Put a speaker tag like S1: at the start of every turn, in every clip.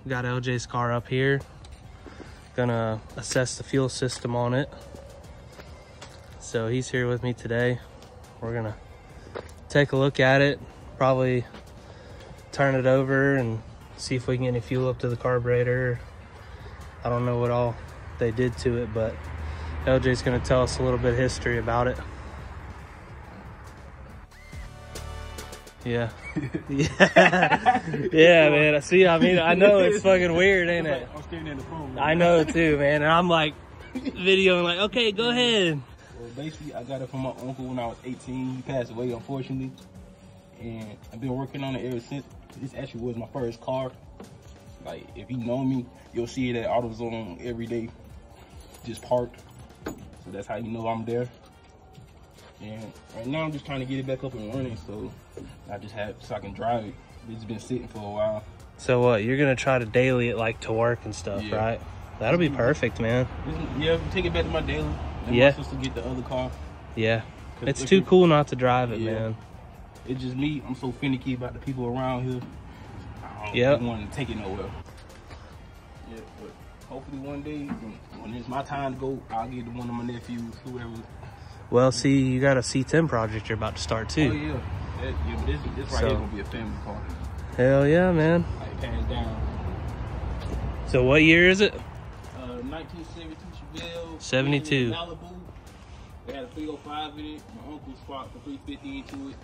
S1: got LJ's car up here. Gonna assess the fuel system on it. So he's here with me today. We're gonna take a look at it, probably turn it over and see if we can get any fuel up to the carburetor. I don't know what all they did to it, but LJ's gonna tell us a little bit of history about it. Yeah. Yeah. Yeah, man. See, I mean, I know it's fucking weird, ain't it?
S2: I'm standing in the phone.
S1: I know too, man. And I'm like videoing like, okay, go ahead.
S2: Well, basically, I got it from my uncle when I was 18. He passed away, unfortunately. And I've been working on it ever since. This actually was my first car. Like, if you know me, you'll see it at AutoZone every day, just parked. So that's how you know I'm there. And right now I'm just trying to get it back up and running, so I can drive it. It's been sitting for a while.
S1: So what, you're gonna try to daily it like to work and stuff,
S2: Yeah.
S1: right? That'll be perfect, man.
S2: Yeah, take it back to my daily. And
S1: Yeah.
S2: my sister get the other car.
S1: Yeah. It's too cool not to drive it,
S2: Yeah.
S1: man.
S2: It's just me. I'm so finicky about the people around here. I
S1: Yep.
S2: don't want to take it nowhere. Yeah, but hopefully one day, when it's my time to go, I'll get to one of my nephews, whoever.
S1: Well, see, you got a C10 project you're about to start too.
S2: Oh yeah, yeah. But this right here gonna be a family car.
S1: Hell yeah, man.
S2: Like passed down.
S1: So what year is it?
S2: 1972 Chevelle.
S1: 72.
S2: Malibu. They had a 305 in it. My uncle sparked the 350 into it.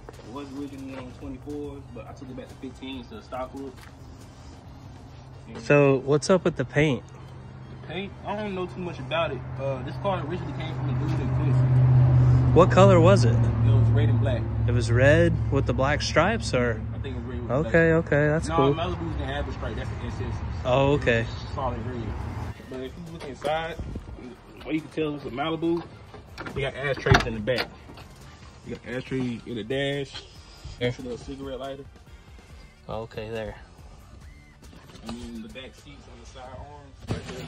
S2: It was originally on 24s, but I took it back to 15s to stock look. And
S1: So what's up with the paint?
S2: the paint, I don't know too much about it. This car originally came from a dude in Quincy.
S1: What color was it?
S2: It was red and black.
S1: It was red with the black stripes, or?
S2: I think it was red with black.
S1: Okay, that's
S2: No,
S1: cool.
S2: Malibu's didn't have the stripe. That's the SS.
S1: Oh, okay.
S2: It's solid red. But if you look inside, what you can tell is with Malibu, they got ashtrays in the back. You got ashtray in the dash. That's a little cigarette lighter.
S1: Okay, there.
S2: And then the back seats on the side arms right there.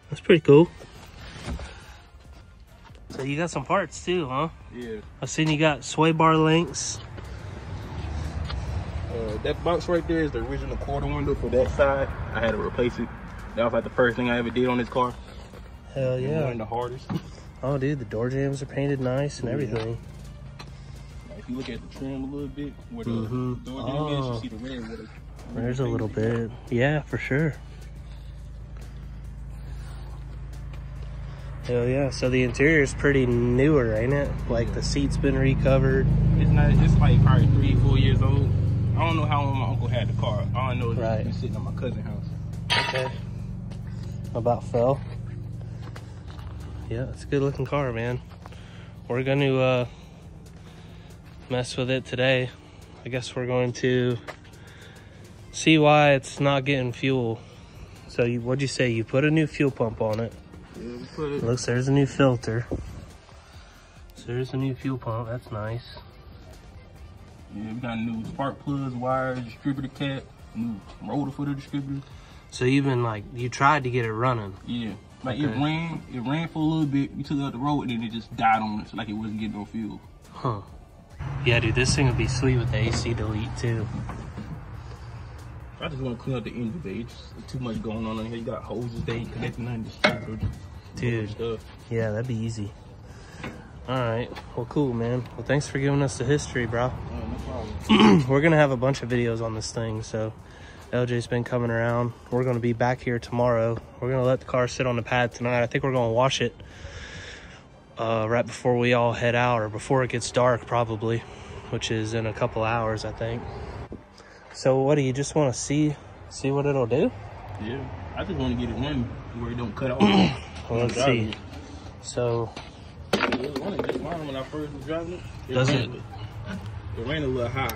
S1: That's pretty cool. So you got some parts too, huh?
S2: Yeah.
S1: I seen you got sway bar links.
S2: That box right there is the original quarter window for that side. I had to replace it. That was like the first thing I ever did on this car.
S1: Hell yeah.
S2: One of the hardest.
S1: Oh, dude, the door jambs are painted nice and everything.
S2: Like, if you look at the trim a little bit, where the
S1: Mhm.
S2: door jam is, you see the red with it.
S1: There's a little bit. Yeah, for sure. Hell yeah. So the interior is pretty newer, ain't it? Like the seat's been recovered.
S2: It's not. It's like probably 3-4 years old. I don't know how long my uncle had the car. All I know is
S1: Right.
S2: it's been sitting at my cousin's house.
S1: Okay. About fell. Yeah, it's a good looking car, man. We're going to mess with it today. I guess we're going to see why it's not getting fuel. So what'd you say? You put a new fuel pump on it.
S2: Yeah, we put it.
S1: Looks, there's a new filter. So there's a new fuel pump. That's nice.
S2: Yeah, we got new spark plugs, wires, distributor cap, new rotor for the distributor.
S1: So even like you tried to get it running.
S2: Yeah, like
S1: Okay.
S2: it ran for a little bit. We took it out the road and then it just died on us, like it wasn't getting no fuel.
S1: Huh. Yeah, dude, this thing would be sweet with the AC delete too.
S2: I just want to clean up the engine bay. It's just too much going on in here. You got hoses, they ain't connecting nothing to distributor.
S1: Dude.
S2: Stuff.
S1: Yeah, that'd be easy. All right. Well, cool, man. Well, thanks for giving us the history, bro.
S2: No problem.
S1: We're going to have a bunch of videos on this thing, so LJ's been coming around. We're going to be back here tomorrow. We're going to let the car sit on the pad tonight. I think we're going to wash it right before we all head out, or before it gets dark, probably, which is in a couple hours, I think. So what do you just want to see what it'll do?
S2: Yeah, I just want to get it running where it don't cut off.
S1: Well, let's see. So
S2: It was running just fine when I first was driving it.
S1: Does it?
S2: It ran a little high.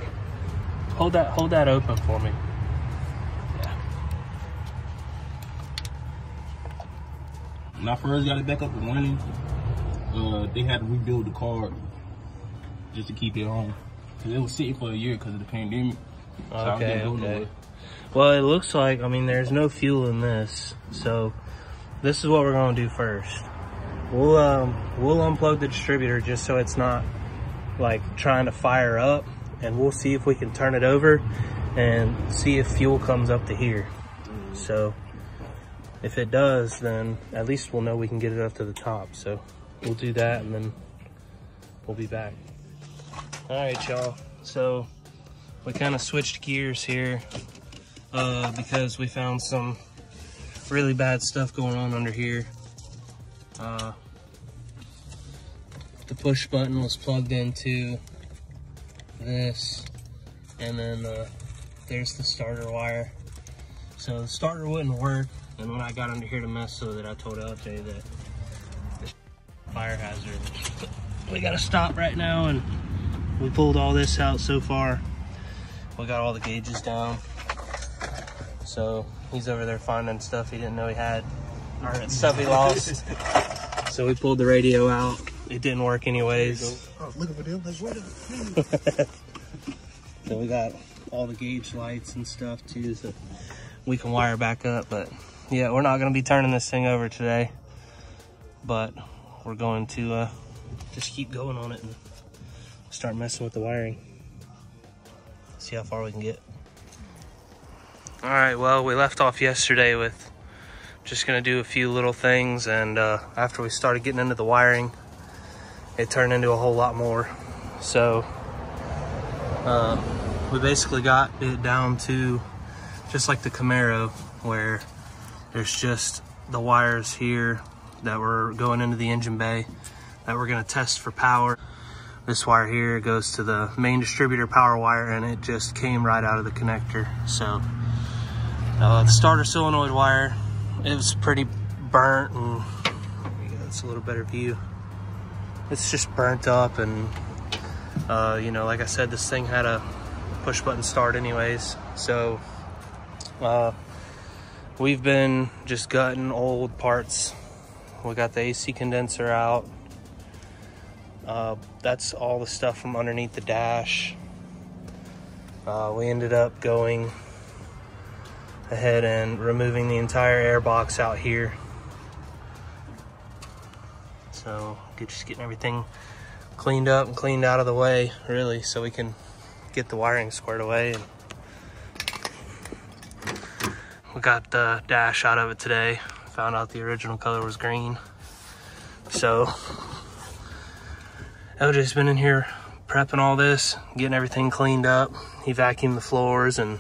S1: hold that open for me. Yeah.
S2: When I first got it back up and running, they had to rebuild the car just to keep it on. Cause it was sitting for a year because of the pandemic. So I
S1: Okay,
S2: didn't go
S1: okay.
S2: nowhere.
S1: Well, it looks like, I mean, there's no fuel in this, so this is what we're gonna do first. We'll unplug the distributor just so it's not like trying to fire up, and we'll see if we can turn it over and see if fuel comes up to here. So if it does, then at least we'll know we can get it up to the top. So we'll do that and then we'll be back. All right, y'all. So we kind of switched gears here because we found some really bad stuff going on under here. The push button was plugged into this, and then there's the starter wire. So the starter wouldn't work, and when I got under here to mess with it, I told LJ that it's fire hazard. We gotta stop right now, and we pulled all this out so far. We got all the gauges down. So he's over there finding stuff he didn't know he had, or stuff he lost. So we pulled the radio out. It didn't work anyways.
S2: I was looking for them, like, what the
S1: So we got all the gauge lights and stuff too, so we can wire back up. But yeah, we're not gonna be turning this thing over today, but we're going to just keep going on it and start messing with the wiring. See how far we can get. All right, well, we left off yesterday with just gonna do a few little things, and after we started getting into the wiring, it turned into a whole lot more. So we basically got it down to just like the Camaro, where there's just the wires here that were going into the engine bay that we're gonna test for power. This wire here goes to the main distributor power wire, and it just came right out of the connector. So the starter solenoid wire, it was pretty burnt, and it's a little better view. It's just burnt up, and you know, like I said, this thing had a push button start anyways. So we've been just gutting old parts. We got the AC condenser out. That's all the stuff from underneath the dash. We ended up going ahead and removing the entire air box out here. So just getting everything cleaned up and cleaned out of the way, really, so we can get the wiring squared away. And we got the dash out of it today. Found out the original color was green. So LJ's been in here prepping all this, getting everything cleaned up. He vacuumed the floors, and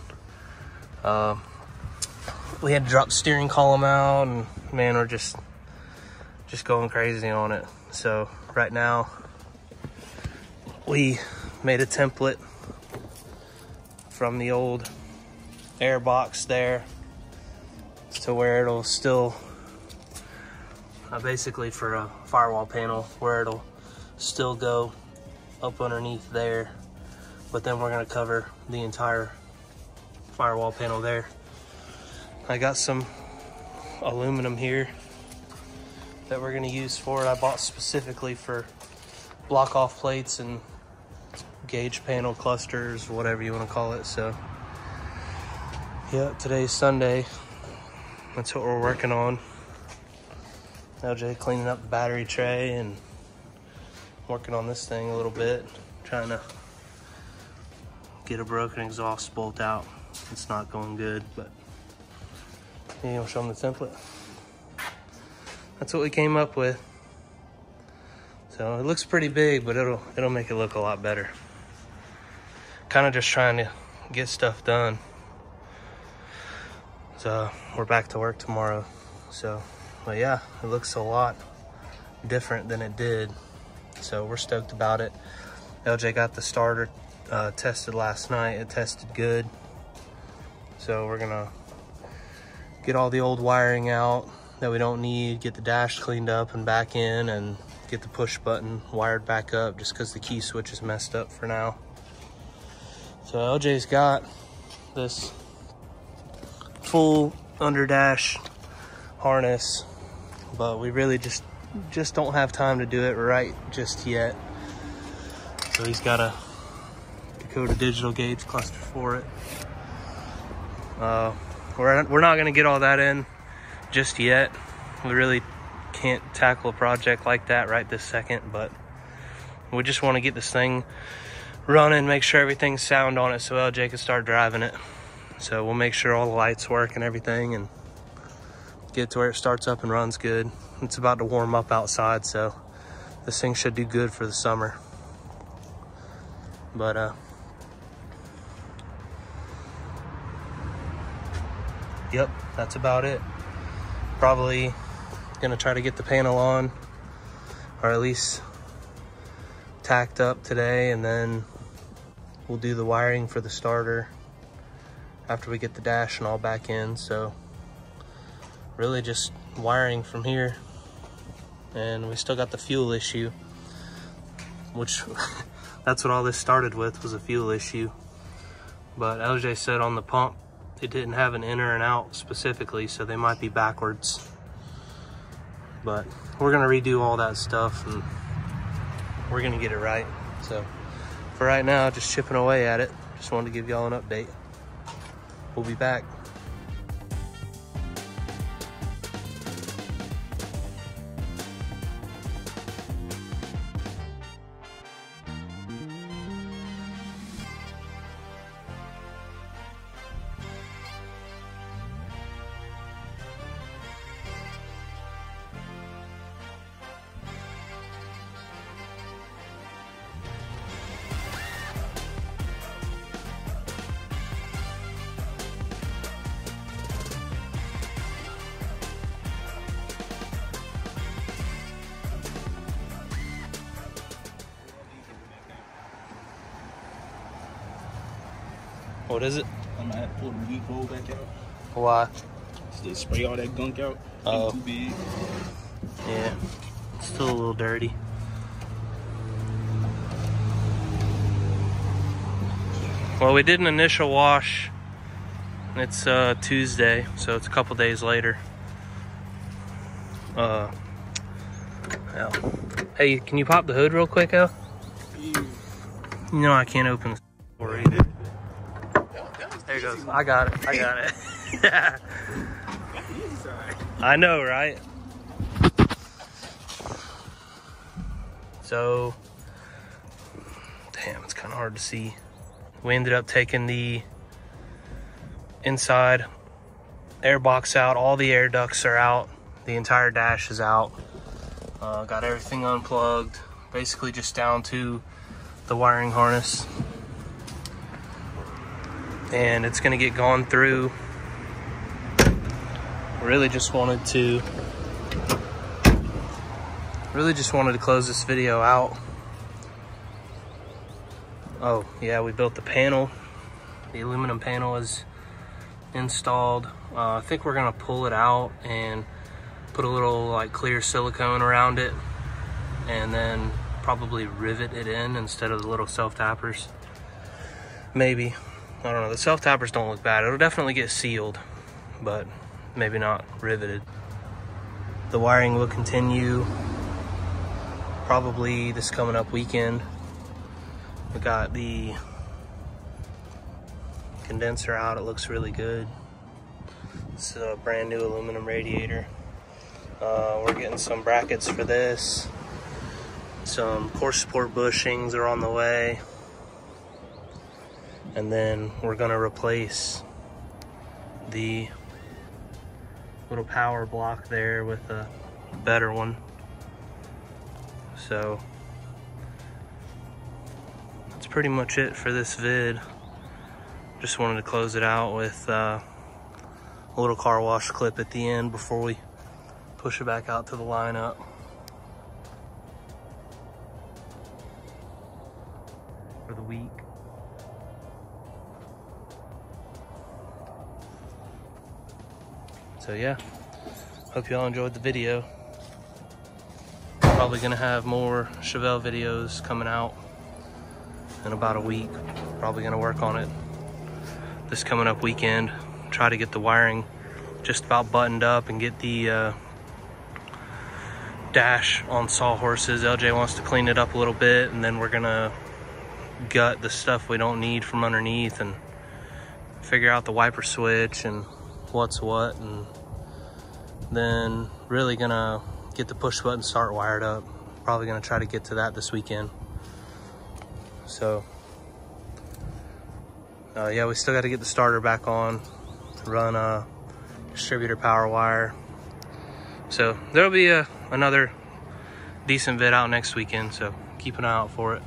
S1: we had to drop the steering column out, and man, we're just going crazy on it. So right now we made a template from the old air box there to where it'll still basically for a firewall panel, where it'll still go up underneath there, but then we're going to cover the entire firewall panel there. I got some aluminum here that we're going to use for it. I bought specifically for block off plates and gauge panel clusters, whatever you want to call it. So yeah, today's Sunday. That's what we're working on. LJ cleaning up the battery tray and working on this thing a little bit, trying to get a broken exhaust bolt out. It's not going good, but you know, show them the template. That's what we came up with. So it looks pretty big, but it'll make it look a lot better. Kind of just trying to get stuff done. So we're back to work tomorrow. So, but yeah, it looks a lot different than it did. So we're stoked about it. LJ got the starter tested last night. It tested good. So we're gonna get all the old wiring out that we don't need, get the dash cleaned up and back in, and get the push button wired back up, just because the key switch is messed up for now. So LJ's got this full under dash harness, but we really just don't have time to do it right just yet. So he's got a Dakota digital gauge cluster for it. We're not gonna get all that in just yet. We really can't tackle a project like that right this second, but we just want to get this thing running, make sure everything's sound on it so LJ can start driving it. So we'll make sure all the lights work and everything and get to where it starts up and runs good. It's about to warm up outside, so this thing should do good for the summer. But yep, that's about it. Probably gonna try to get the panel on, or at least tacked up today, and then we'll do the wiring for the starter after we get the dash and all back in. So really just wiring from here, and we still got the fuel issue, which that's what all this started with, was a fuel issue. But LJ said on the pump it didn't have an inner and out specifically, so they might be backwards. But we're gonna redo all that stuff and we're gonna get it right. So for right now, just chipping away at it. Just wanted to give y'all an update. We'll be back. What is it?
S2: I'm gonna have to pull the leaf hole back out.
S1: Why?
S2: To spray all that gunk out.
S1: Oh.
S2: It's too big.
S1: Yeah, it's still a little dirty. Well, we did an initial wash. It's Tuesday, so it's a couple days later. Al. Hey, can you pop the hood real quick, Al? You know I can't open the door either. There it goes. I got it. I got it. I know, right? So, damn, it's kind of hard to see. We ended up taking the inside air box out. All the air ducts are out. The entire dash is out. Got everything unplugged. Basically just down to the wiring harness. And it's gonna get gone through. Really just wanted to close this video out. Oh yeah, we built the panel. The aluminum panel is installed. I think we're gonna pull it out and put a little like clear silicone around it, and then probably rivet it in instead of the little self-tappers. Maybe. I don't know, the self-tappers don't look bad. It'll definitely get sealed, but maybe not riveted. The wiring will continue probably this coming up weekend. We got the condenser out, it looks really good. It's a brand new aluminum radiator. We're getting some brackets for this. Some core support bushings are on the way. And then we're gonna replace the little power block there with a better one. So that's pretty much it for this vid. Just wanted to close it out with a little car wash clip at the end before we push it back out to the lineup. For the week. So yeah, hope y'all enjoyed the video. Probably gonna have more Chevelle videos coming out in about a week. Probably gonna work on it this coming up weekend. Try to get the wiring just about buttoned up and get the dash on sawhorses. LJ wants to clean it up a little bit, and then we're gonna gut the stuff we don't need from underneath and figure out the wiper switch and what's what, and then really gonna get the push button start wired up. Probably gonna try to get to that this weekend. So Yeah, we still got to get the starter back on, run a distributor power wire. So there'll be another decent vid out next weekend, so keep an eye out for it.